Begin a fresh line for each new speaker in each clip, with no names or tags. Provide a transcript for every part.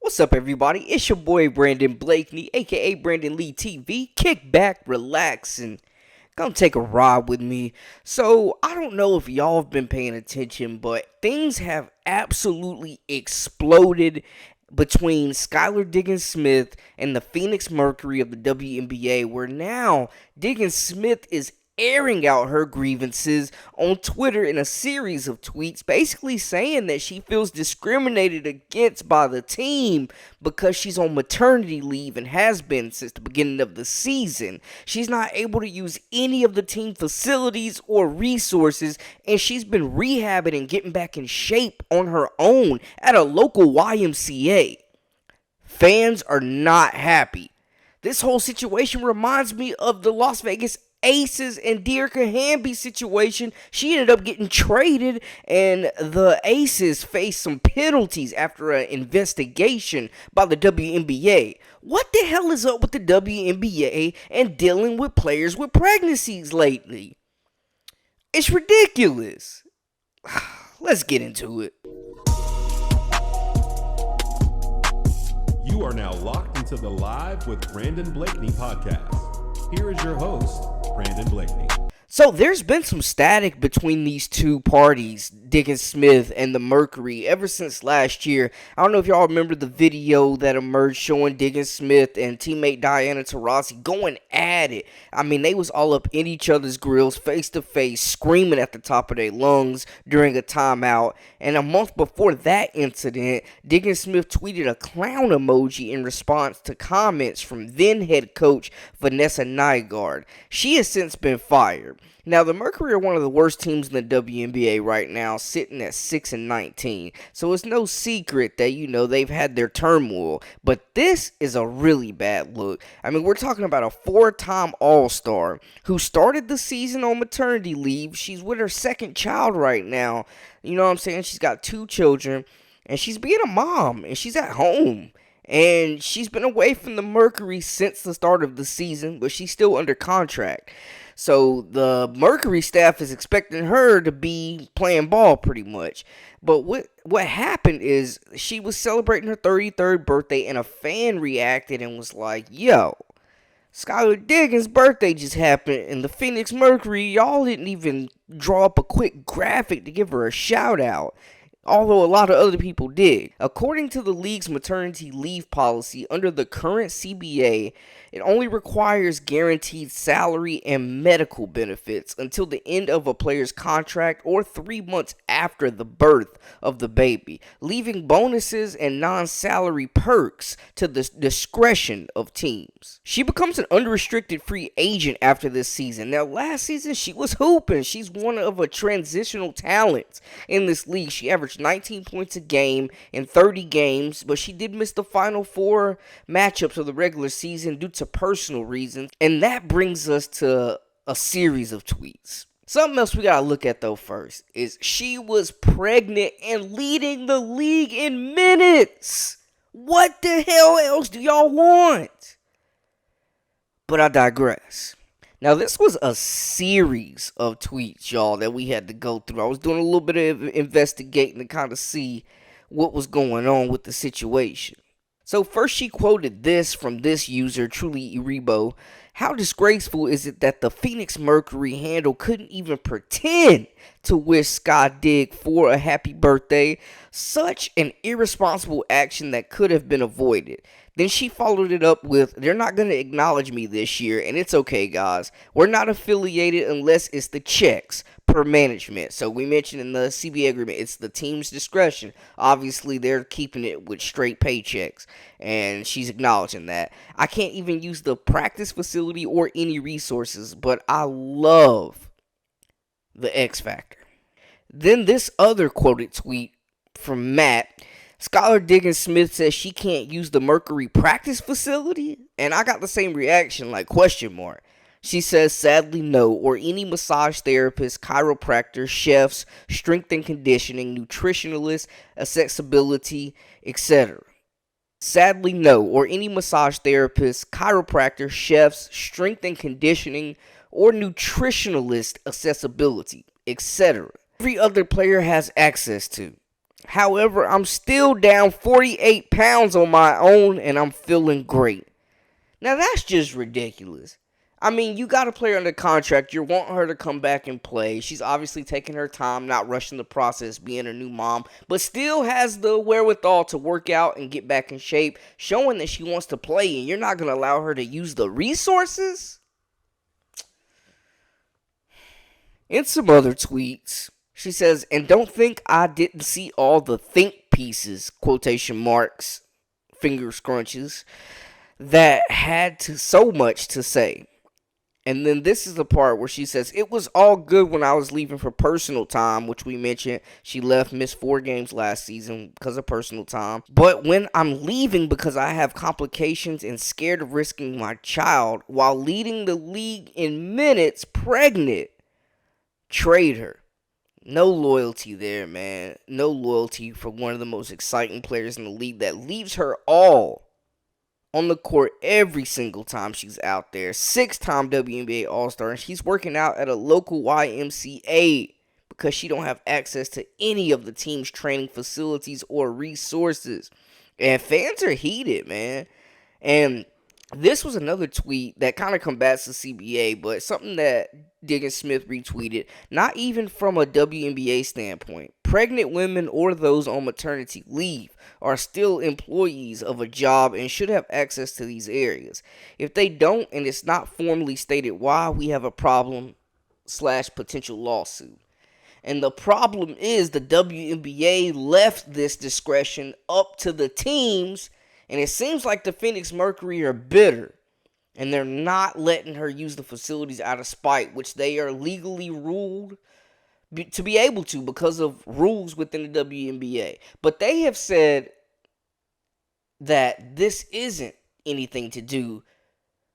What's up, everybody? It's your boy Brandon Blakeney, aka Brandon Lee TV. Kick back, relax, and come take a ride with me. So, I don't know if y'all have been paying attention, but things have absolutely exploded between Skylar Diggins-Smith and the Phoenix Mercury of the WNBA, where now Diggins-Smith is airing out her grievances on Twitter in a series of tweets, basically saying that she feels discriminated against by the team because she's on maternity leave and has been since the beginning of the season. She's not able to use any of the team facilities or resources, and she's been rehabbing and getting back in shape on her own at a local YMCA. Fans are not happy. This whole situation reminds me of the Las Vegas Aces and Dearica Hamby situation. She ended up getting traded, and the Aces faced some penalties after an investigation by the WNBA. What the hell is up with the WNBA and dealing with players with pregnancies lately? It's ridiculous. Let's get into it.
You are now locked into the Live with Brandon Blakeney podcast. Here is your host, Brandon Blakeney.
So there's been some static between these two parties, Diggins-Smith and the Mercury, ever since last year. I don't know if y'all remember the video that emerged showing Diggins-Smith and teammate Diana Taurasi going at it. I mean, they was all up in each other's grills, face to face, screaming at the top of their lungs during a timeout. And a month before that incident, Diggins-Smith tweeted a clown emoji in response to comments from then head coach Vanessa Nygaard. She has since been fired. Now, the Mercury are one of the worst teams in the WNBA right now, sitting at 6-19. So it's no secret that, they've had their turmoil. But this is a really bad look. I mean, we're talking about a 4-time All-Star who started the season on maternity leave. She's with her second child right now. You know what I'm saying? She's got 2 children, and she's being a mom, and she's at home. And she's been away from the Mercury since the start of the season, but she's still under contract. So the Mercury staff is expecting her to be playing ball pretty much. But what happened is she was celebrating her 33rd birthday, and a fan reacted and was like, yo, Skylar Diggins' birthday just happened, and the Phoenix Mercury, y'all didn't even draw up a quick graphic to give her a shout out, although a lot of other people did. According to the league's maternity leave policy, under the current CBA, it only requires guaranteed salary and medical benefits until the end of a player's contract or 3 months after the birth of the baby, leaving bonuses and non-salary perks to the discretion of teams. She becomes an unrestricted free agent after this season. Now, last season, she was hooping. She's one of a transitional talent in this league. She averaged 19 points a game in 30 games, but she did miss the final 4 matchups of the regular season due to personal reasons, and that brings us to a series of tweets. Something else we gotta look at though first is she was pregnant and leading the league in minutes. What the hell else do y'all want? But I digress. Now, this was a series of tweets, y'all, that we had to go through. I was doing a little bit of investigating to kind of see what was going on with the situation. So first she quoted this from this user, Truly Iribo. How disgraceful is it that the Phoenix Mercury handle couldn't even pretend to wish Sky Dig for a happy birthday? Such an irresponsible action that could have been avoided. Then she followed it up with, they're not going to acknowledge me this year, and it's okay, guys. We're not affiliated unless it's the checks per management. So we mentioned in the CBA agreement, it's the team's discretion. Obviously, they're keeping it with straight paychecks, and she's acknowledging that. I can't even use the practice facility or any resources, but I love the X Factor. Then this other quoted tweet from Matt. Skylar Diggins-Smith says she can't use the Mercury practice facility, and I got the same reaction, like question mark. She says, sadly no, or any massage therapist, chiropractor, chefs, strength and conditioning, nutritionalists, accessibility, etc. Sadly no, or any massage therapist, chiropractor, chefs, strength and conditioning, or nutritionalist accessibility, etc. Every other player has access to. However, I'm still down 48 pounds on my own and I'm feeling great. Now that's just ridiculous. I mean, you got a player under contract. You're wanting her to come back and play. She's obviously taking her time, not rushing the process, being a new mom, but still has the wherewithal to work out and get back in shape, showing that she wants to play, and you're not going to allow her to use the resources? In some other tweets, she says, and don't think I didn't see all the think pieces, quotation marks, finger scrunches, that had so much to say. And then this is the part where she says, it was all good when I was leaving for personal time, which we mentioned. She missed 4 games last season because of personal time. But when I'm leaving because I have complications and scared of risking my child while leading the league in minutes pregnant, trade her. No loyalty there, man. No loyalty for one of the most exciting players in the league that leaves her all on the court every single time she's out there. 6-time WNBA All-Star, and she's working out at a local YMCA because she don't have access to any of the team's training facilities or resources. And fans are heated, man. And this was another tweet that kind of combats the CBA, but something that Diggins-Smith retweeted, not even from a WNBA standpoint. Pregnant women or those on maternity leave are still employees of a job and should have access to these areas. If they don't, and it's not formally stated why, we have a problem / potential lawsuit. And the problem is the WNBA left this discretion up to the teams, and it seems like the Phoenix Mercury are bitter. And they're not letting her use the facilities out of spite, which they are legally ruled to be able to because of rules within the WNBA. But they have said that this isn't anything to do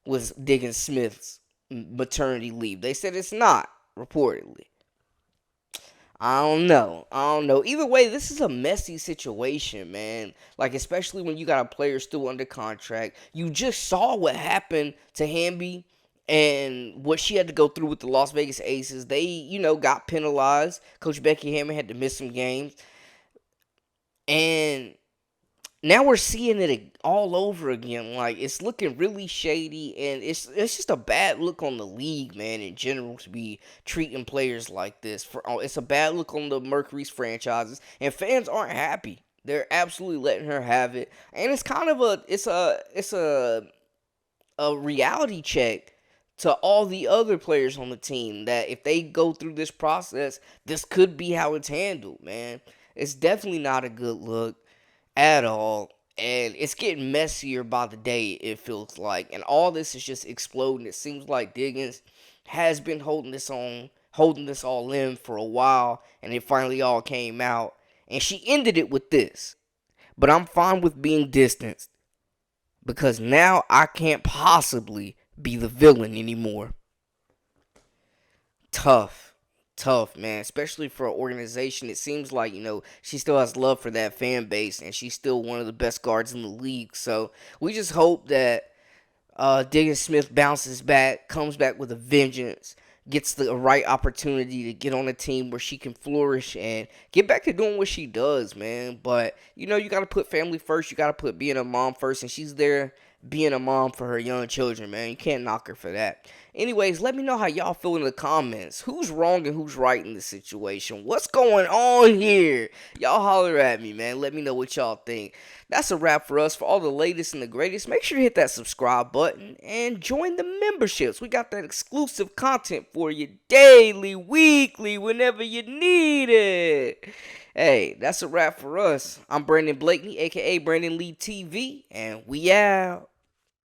with Diggins-Smith's maternity leave. They said it's not, reportedly. I don't know. Either way, this is a messy situation, man. Like, especially when you got a player still under contract. You just saw what happened to Hamby and what she had to go through with the Las Vegas Aces. They, got penalized. Coach Becky Hammond had to miss some games. And now we're seeing it all over again. Like, it's looking really shady, and it's just a bad look on the league, man, in general, to be treating players like this. It's a bad look on the Mercury's franchises, and fans aren't happy. They're absolutely letting her have it, and it's kind of a reality check to all the other players on the team that if they go through this process, this could be how it's handled, man. It's definitely not a good look at all, and it's getting messier by the day, it feels like, and all this is just exploding. It seems like Diggins has been holding this all in for a while, and it finally all came out, and she ended it with this. But I'm fine with being distanced because now I can't possibly be the villain anymore. Tough, man, especially for an organization. It seems like, she still has love for that fan base, and she's still one of the best guards in the league. So we just hope that Diggins-Smith bounces back, comes back with a vengeance, gets the right opportunity to get on a team where she can flourish and get back to doing what she does, man. But, you got to put family first. You got to put being a mom first, and she's there being a mom for her young children, man. You can't knock her for that. Anyways, let me know how y'all feel in the comments. Who's wrong and who's right in this situation? What's going on here? Y'all holler at me, man. Let me know what y'all think. That's a wrap for us. For all the latest and the greatest, make sure to hit that subscribe button and join the memberships. We got that exclusive content for you daily, weekly, whenever you need it. Hey, that's a wrap for us. I'm Brandon Blakeney, a.k.a. Brandon Lee TV, and we out.